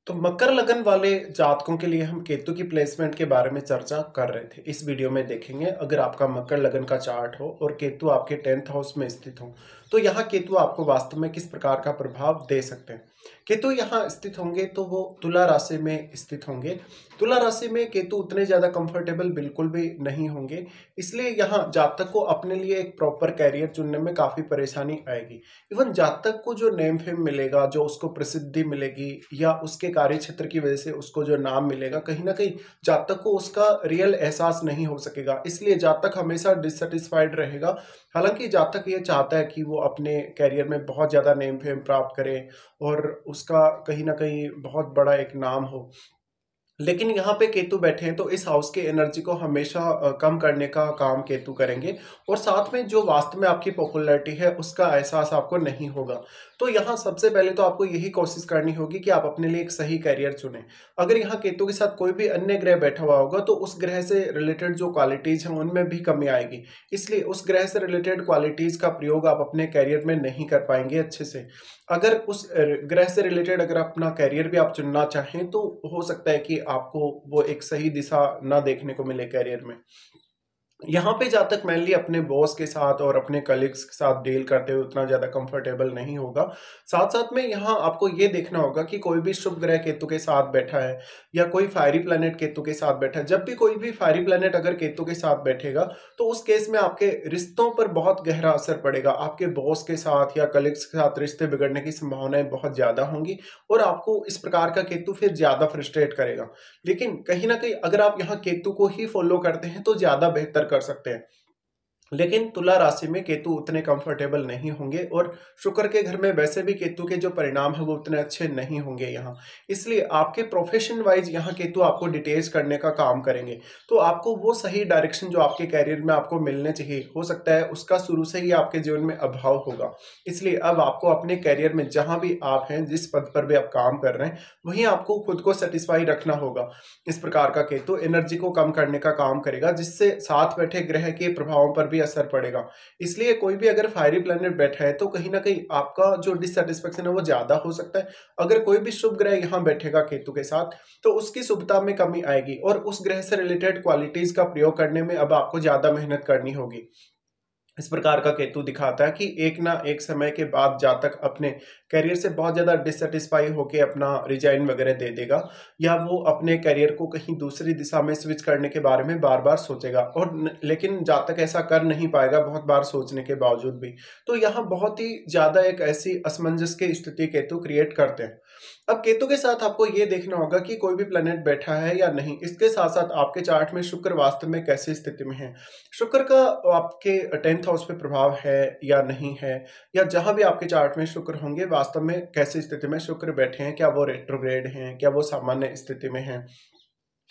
तो मकर लगन वाले जातकों के लिए हम केतु की प्लेसमेंट के बारे में चर्चा कर रहे थे। इस वीडियो में देखेंगे अगर आपका मकर लगन का चार्ट हो और केतु आपके 10th हाउस में स्थित हो तो यहाँ केतु आपको वास्तव में किस प्रकार का प्रभाव दे सकते हैं। केतु यहाँ स्थित होंगे तो वो तुला राशि में स्थित होंगे। तुला राशि में केतु उतने ज़्यादा कंफर्टेबल बिल्कुल भी नहीं होंगे, इसलिए यहाँ जातक को अपने लिए एक प्रॉपर कैरियर चुनने में काफ़ी परेशानी आएगी। इवन जातक को जो नेम फेम मिलेगा, जो उसको प्रसिद्धि मिलेगी या उसके कार्य क्षेत्र की वजह से उसको जो नाम मिलेगा, कहीं ना कहीं जातक को उसका रियल एहसास नहीं हो सकेगा, इसलिए जातक हमेशा डिससेटिस्फाइड रहेगा। हालांकि जातक ये चाहता है कि वो अपने कैरियर में बहुत ज़्यादा नेम फेम प्राप्त करे और उसका कहीं ना कहीं बहुत बड़ा एक नाम हो, लेकिन यहाँ पे केतु बैठे हैं तो इस हाउस की एनर्जी को हमेशा कम करने का काम केतु करेंगे और साथ में जो वास्तव में आपकी पॉपुलैरिटी है उसका एहसास आपको नहीं होगा। तो यहाँ सबसे पहले तो आपको यही कोशिश करनी होगी कि आप अपने लिए एक सही कैरियर चुनें। अगर यहाँ केतु के साथ कोई भी अन्य ग्रह बैठा हुआ होगा तो उस ग्रह से रिलेटेड जो क्वालिटीज़ हैं उनमें भी कमी आएगी, इसलिए उस ग्रह से रिलेटेड क्वालिटीज़ का प्रयोग आप अपने कैरियर में नहीं कर पाएंगे अच्छे से। अगर उस ग्रह से रिलेटेड अगर अपना कैरियर भी आप चुनना चाहें तो हो सकता है कि आपको वो एक सही दिशा ना देखने को मिले कैरियर में। यहाँ पे जातक मेनली अपने बॉस के साथ और अपने कलीग्स के साथ डील करते हुए उतना ज़्यादा कंफर्टेबल नहीं होगा। साथ-साथ में यहाँ आपको ये देखना होगा कि कोई भी शुभ ग्रह केतु के साथ बैठा है या कोई फायरी प्लैनेट केतु के साथ बैठा है। जब भी कोई भी फायरी प्लैनेट अगर केतु के साथ बैठेगा, तो उस केस में आपके रिश्तों पर बहुत गहरा असर पड़ेगा। आपके बॉस के साथ या कलीग्स के साथ रिश्ते बिगड़ने की संभावनाएँ बहुत ज़्यादा होंगी और आपको इस प्रकार का केतु फिर ज़्यादा फ्रस्ट्रेट करेगा। लेकिन कहीं न कहीं अगर आप यहाँ केतु को ही फ़ॉलो करते हैं तो ज़्यादा बेहतर कर सकते हैं। लेकिन तुला राशि में केतु उतने कंफर्टेबल नहीं होंगे और शुक्र के घर में वैसे भी केतु के जो परिणाम है वो उतने अच्छे नहीं होंगे यहाँ। इसलिए आपके प्रोफेशन वाइज यहाँ केतु आपको डिटेच करने का काम करेंगे। तो आपको वो सही डायरेक्शन जो आपके कैरियर में आपको मिलने चाहिए, हो सकता है उसका शुरू से ही आपके जीवन में अभाव होगा। इसलिए अब आपको अपने कैरियर में जहाँ भी आप हैं, जिस पद पर भी आप काम कर रहे हैं, वहीं आपको खुद को सेटिस्फाई रखना होगा। इस प्रकार का केतु एनर्जी को कम करने का काम करेगा, जिससे साथ बैठे ग्रह के प्रभावों पर भी असर पड़ेगा। इसलिए कोई भी अगर फायरी प्लैनेट बैठा है तो कहीं न कहीं आपका जो डिससैटिस्फैक्शन है वो ज़्यादा हो सकता है। अगर कोई भी शुभ ग्रह यहाँ बैठेगा केतु के साथ तो उसकी शुभता में कमी आएगी और उस ग्रह से रिलेटेड क्वालिटीज़ का प्रयोग करने में अब आपको ज़्यादा मेहनत करनी होगी। इस प्रकार का केतु दिखाता है कि एक ना एक समय के बाद जातक अपने करियर से बहुत ज़्यादा डिससेटिस्फाई होके अपना रिजाइन वगैरह दे देगा या वो अपने करियर को कहीं दूसरी दिशा में स्विच करने के बारे में बार-बार सोचेगा और लेकिन जातक ऐसा कर नहीं पाएगा बहुत बार सोचने के बावजूद भी। तो यहाँ बहुत ही ज़्यादा एक ऐसी असमंजस की स्थिति केतु क्रिएट करते हैं। अब केतु के साथ आपको ये देखना होगा कि कोई भी प्लैनेट बैठा है या नहीं। इसके साथ-साथ आपके चार्ट में शुक्र वास्तव में कैसी स्थिति में है। शुक्र का आपके 10th हाउस पे प्रभाव है या नहीं है, या जहाँ भी आपके चार्ट में शुक्र होंगे वास्तव में कैसी स्थिति में शुक्र बैठे हैं, क्या वो रेट्रोग्रेड हैं, क्या वो सामान्य स्थिति में हैं।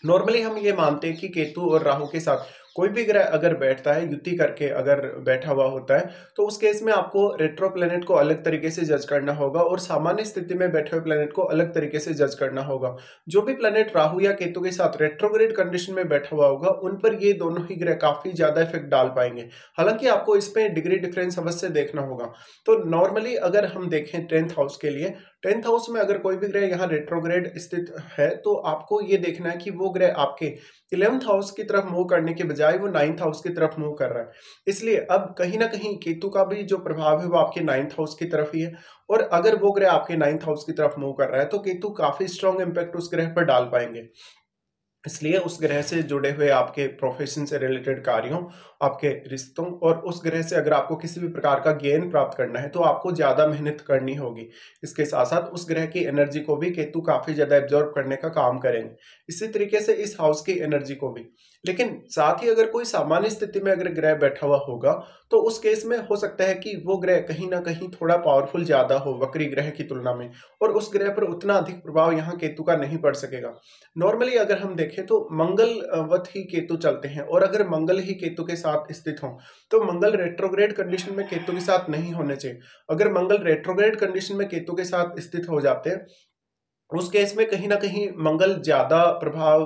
नॉर्मली हम ये मानते हैं कि केतु और राहु के साथ कोई भी ग्रह अगर बैठता है, युति करके अगर बैठा हुआ होता है, तो उस केस में आपको रेट्रो प्लैनेट को अलग तरीके से जज करना होगा और सामान्य स्थिति में बैठे हुए प्लैनेट को अलग तरीके से जज करना होगा। जो भी प्लैनेट राहु या केतु के साथ रेट्रोग्रेड कंडीशन में बैठा हुआ होगा, उन पर ये दोनों ही ग्रह काफ़ी ज़्यादा इफ़ेक्ट डाल पाएँगे। हालाँकि आपको इसमें डिग्री डिफरेंस अवश्य देखना होगा। तो नॉर्मली अगर हम देखें 10th हाउस के लिए, 10th हाउस में अगर कोई भी ग्रह यहाँ रेट्रोग्रेड स्थित है, तो आपको ये देखना है कि वो ग्रह आपके 11th हाउस की तरफ मूव करने के बजाय वो 9th हाउस की तरफ मूव कर रहा है। इसलिए अब कहीं न कहीं केतु का भी जो प्रभाव है वो आपके 9th हाउस की तरफ ही है और अगर वो ग्रह आपके 9th हाउस की तरफ मूव कर रहा है तो केतु काफ़ी स्ट्रॉन्ग इम्पैक्ट उस ग्रह पर डाल पाएँगे। इसलिए उस ग्रह से जुड़े हुए आपके प्रोफेशन से रिलेटेड कार्यों, आपके रिश्तों और उस ग्रह से अगर आपको किसी भी प्रकार का गेन प्राप्त करना है, तो आपको ज़्यादा मेहनत करनी होगी। इसके साथ-साथ उस ग्रह की एनर्जी को भी केतु काफ़ी ज़्यादा एब्ज़ॉर्ब करने का काम करेंगे। इसी तरीके से इस हाउस की एनर्जी को भी। लेकिन साथ ही अगर कोई सामान्य स्थिति में अगर ग्रह बैठा हुआ होगा, तो उस केस में हो सकता है कि वो ग्रह कहीं न कहीं थोड़ा पावरफुल ज़्यादा हो वक्री ग्रह की तुलना में और उस ग्रह पर उतना अधिक प्रभाव यहाँ केतु का नहीं पड़ सकेगा। नॉर्मली अगर हम देखें तो मंगल वत ही केतु चलते हैं और अगर मंगल ही केतु के साथ स्थित हों तो मंगल रेट्रोग्रेड कंडीशन में केतु के साथ नहीं होने चाहिए। अगर मंगल रेट्रोग्रेड कंडीशन में केतु के साथ स्थित हो जाते हैं उस केस में कहीं न कहीं मंगल ज़्यादा प्रभाव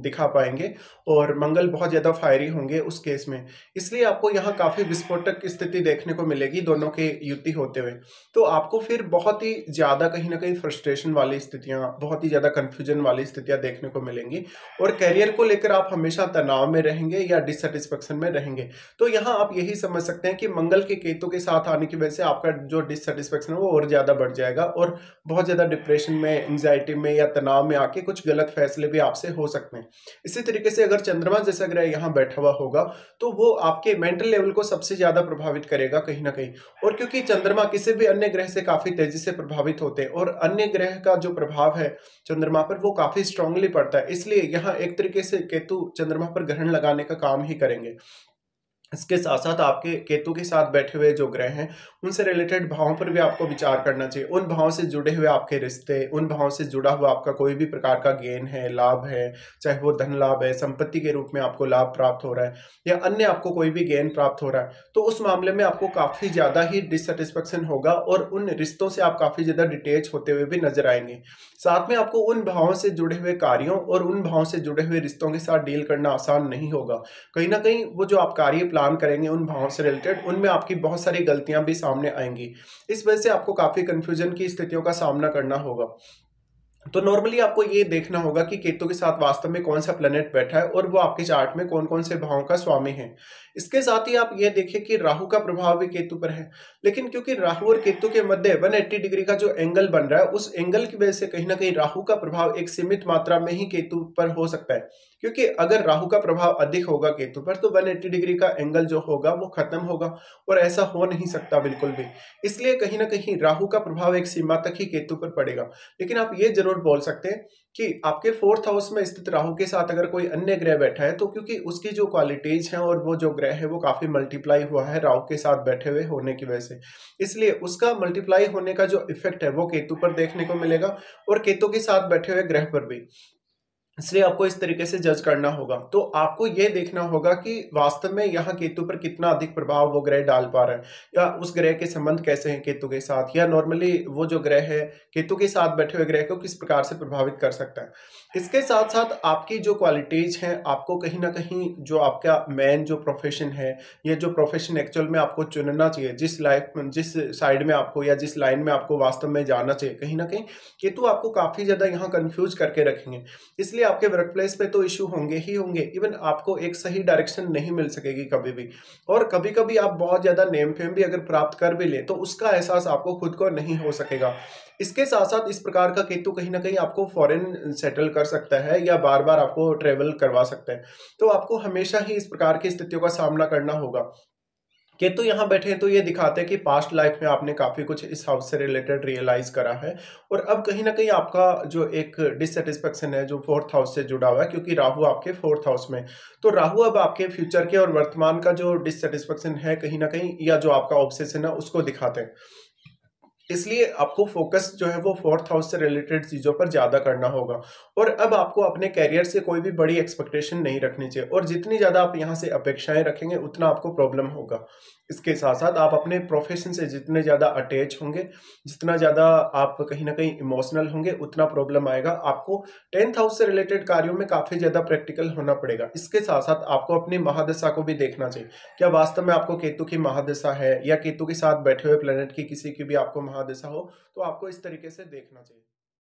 दिखा पाएँगे और मंगल बहुत ज़्यादा फायरी होंगे उस केस में। इसलिए आपको यहाँ काफ़ी विस्फोटक स्थिति देखने को मिलेगी दोनों के युति होते हुए। तो आपको फिर बहुत ही ज़्यादा कहीं न कहीं फ्रस्ट्रेशन वाली स्थितियाँ, बहुत ही ज़्यादा कन्फ्यूजन वाली स्थितियाँ देखने को मिलेंगी और करियर को लेकर आप हमेशा तनाव में रहेंगे या डिससैटिस्फैक्शन में रहेंगे। तो यहाँ आप यही समझ सकते हैं कि मंगल के केतु के साथ आने की वजह से आपका जो डिससैटिस्फैक्शन है वो और ज़्यादा बढ़ जाएगा और बहुत ज़्यादा डिप्रेशन में, एंग्जायटी में या तनाव में आके कुछ गलत फैसले भी आपसे हो सकते हैं। इसी तरीके से अगर चंद्रमा जैसा ग्रह यहाँ बैठा हुआ होगा, तो वो आपके मेंटल लेवल को सबसे ज़्यादा प्रभावित करेगा कहीं न कहीं। और क्योंकि चंद्रमा किसी भी अन्य ग्रह से काफ़ी तेज़ी से प्रभावित होते हैं और अन्य ग्रह का जो प्रभाव है चंद्रमा पर वो काफ़ी स्ट्रांगली पड़ता है। इसलिए यहाँ एक तरीके से केतु चंद्रमा पर ग्रहण लगाने का काम ही करेंगे। इसके साथ-साथ आपके केतु के साथ बैठे हुए जो ग्रह हैं, उनसे रिलेटेड भावों पर भी आपको विचार करना चाहिए। उन भावों से जुड़े हुए आपके रिश्ते, उन भावों से जुड़ा हुआ आपका कोई भी प्रकार का गेन है, लाभ है, चाहे वो धन लाभ है, संपत्ति के रूप में आपको लाभ प्राप्त हो रहा है या अन्य आपको कोई भी गेन प्राप्त हो रहा है, तो उस मामले में आपको काफ़ी ज़्यादा ही डिससैटिस्फैक्शन होगा और उन रिश्तों से आप काफ़ी ज़्यादा डिटैच होते हुए भी नज़र आएँगे। साथ में आपको उन भावों से जुड़े हुए कार्यों और उन भावों से जुड़े हुए रिश्तों के साथ डील करना आसान नहीं होगा। कहीं न कहीं वो जो आप कार्य प्लान करेंगे उन भावों से रिलेटेड, उनमें आपकी बहुत सारी गलतियाँ भी सामने आएँगी। इस वजह से आपको काफ़ी कन्फ्यूज़न की स्थितियों का सामना करना होगा। तो नॉर्मली आपको ये देखना होगा कि केतु के साथ वास्तव में कौन-सा प्लैनेट बैठा है और वो आपके चार्ट में कौन-कौन से भावों का स्वामी है। इसके साथ ही आप ये देखिए कि राहु का प्रभाव भी केतु पर है। लेकिन क्योंकि राहु और केतु के मध्य 180 डिग्री का जो एंगल बन रहा है, उस एंगल की वजह से कहीं न कहीं राहु का प्रभाव एक सीमित मात्रा में ही केतु पर हो सकता है। क्योंकि अगर राहु का प्रभाव अधिक होगा केतु पर तो 180 डिग्री का एंगल जो होगा वो खत्म होगा और ऐसा हो नहीं सकता बिल्कुल भी। इसलिए कहीं न कहीं राहु का प्रभाव एक सीमा तक ही केतु पर पड़ेगा। लेकिन आप ये ज़रूर बोल सकते हैं कि आपके 4th हाउस में स्थित राहु के साथ अगर कोई अन्य ग्रह बैठा है, तो क्योंकि उसकी जो क्वालिटीज़ हैं और वो जो ग्रह है वो काफ़ी मल्टीप्लाई हुआ है राहु के साथ बैठे हुए होने की वजह से। इसलिए उसका मल्टीप्लाई होने का जो इफ़ेक्ट है वो केतु पर देखने को मिलेगा और केतु के साथ बैठे हुए ग्रह पर भी। इसलिए आपको इस तरीके से जज करना होगा। तो आपको ये देखना होगा कि वास्तव में यहाँ केतु पर कितना अधिक प्रभाव वो ग्रह डाल पा रहा है या उस ग्रह के संबंध कैसे हैं केतु के साथ या नॉर्मली वो जो ग्रह है केतु के साथ बैठे हुए ग्रह को किस प्रकार से प्रभावित कर सकता है। इसके साथ-साथ आपकी जो क्वालिटीज़ हैं, आपको कहीं न कहीं जो आपका मेन जो प्रोफ़ेशन है, या जो प्रोफ़ेशन एक्चुअल में आपको चुनना चाहिए, जिस साइड में आपको या जिस लाइन में आपको वास्तव में जाना चाहिए, कहीं न कहीं केतु आपको काफ़ी ज़्यादा यहाँ कन्फ्यूज़ करके रखेंगे। इसलिए आपके वर्क प्लेस पे तो इश्यू होंगे ही होंगे, इवन आपको एक सही डायरेक्शन नहीं मिल सकेगी कभी भी और कभी-कभी आप बहुत ज़्यादा नेम फेम भी अगर प्राप्त कर भी लें, तो उसका एहसास आपको खुद को नहीं हो सकेगा। इसके साथ-साथ इस प्रकार का केतु कहीं न कहीं आपको फ़ॉरेन सेटल कर सकता है या बार-बार आपको ट्रैवल करवा सकता है। तो आपको हमेशा ही इस प्रकार की स्थितियों का सामना करना होगा। केतु यहाँ बैठे हैं तो ये दिखाते हैं कि पास्ट लाइफ में आपने काफ़ी कुछ इस हाउस से रिलेटेड रियलाइज़ करा है और अब कहीं न कहीं आपका जो एक डिससैटिस्फैक्शन है जो 4th हाउस से जुड़ा हुआ है क्योंकि राहु आपके 4th हाउस में। तो राहु अब आपके फ्यूचर के और वर्तमान का जो डिससैटिस्फैक्शन है कहीं न कहीं या जो आपका ऑब्सेशन है उसको दिखाते हैं। इसलिए आपको फ़ोकस जो है वो 4th हाउस से रिलेटेड चीज़ों पर ज़्यादा करना होगा और अब आपको अपने करियर से कोई भी बड़ी एक्सपेक्टेशन नहीं रखनी चाहिए और जितनी ज़्यादा आप यहाँ से अपेक्षाएँ रखेंगे उतना आपको प्रॉब्लम होगा। इसके साथ-साथ आप अपने प्रोफ़ेशन से जितने ज़्यादा अटैच होंगे, जितना ज़्यादा आप कहीं न कहीं इमोशनल होंगे, उतना प्रॉब्लम आएगा। आपको 10th हाउस से रिलेटेड कार्यों में काफ़ी ज़्यादा प्रैक्टिकल होना पड़ेगा। इसके साथ-साथ आपको अपनी महादशा को भी देखना चाहिए। क्या वास्तव में आपको केतु की महादशा है या केतु के साथ बैठे हुए प्लैनेट की किसी की भी आपको महादशा हो, तो आपको इस तरीके से देखना चाहिए।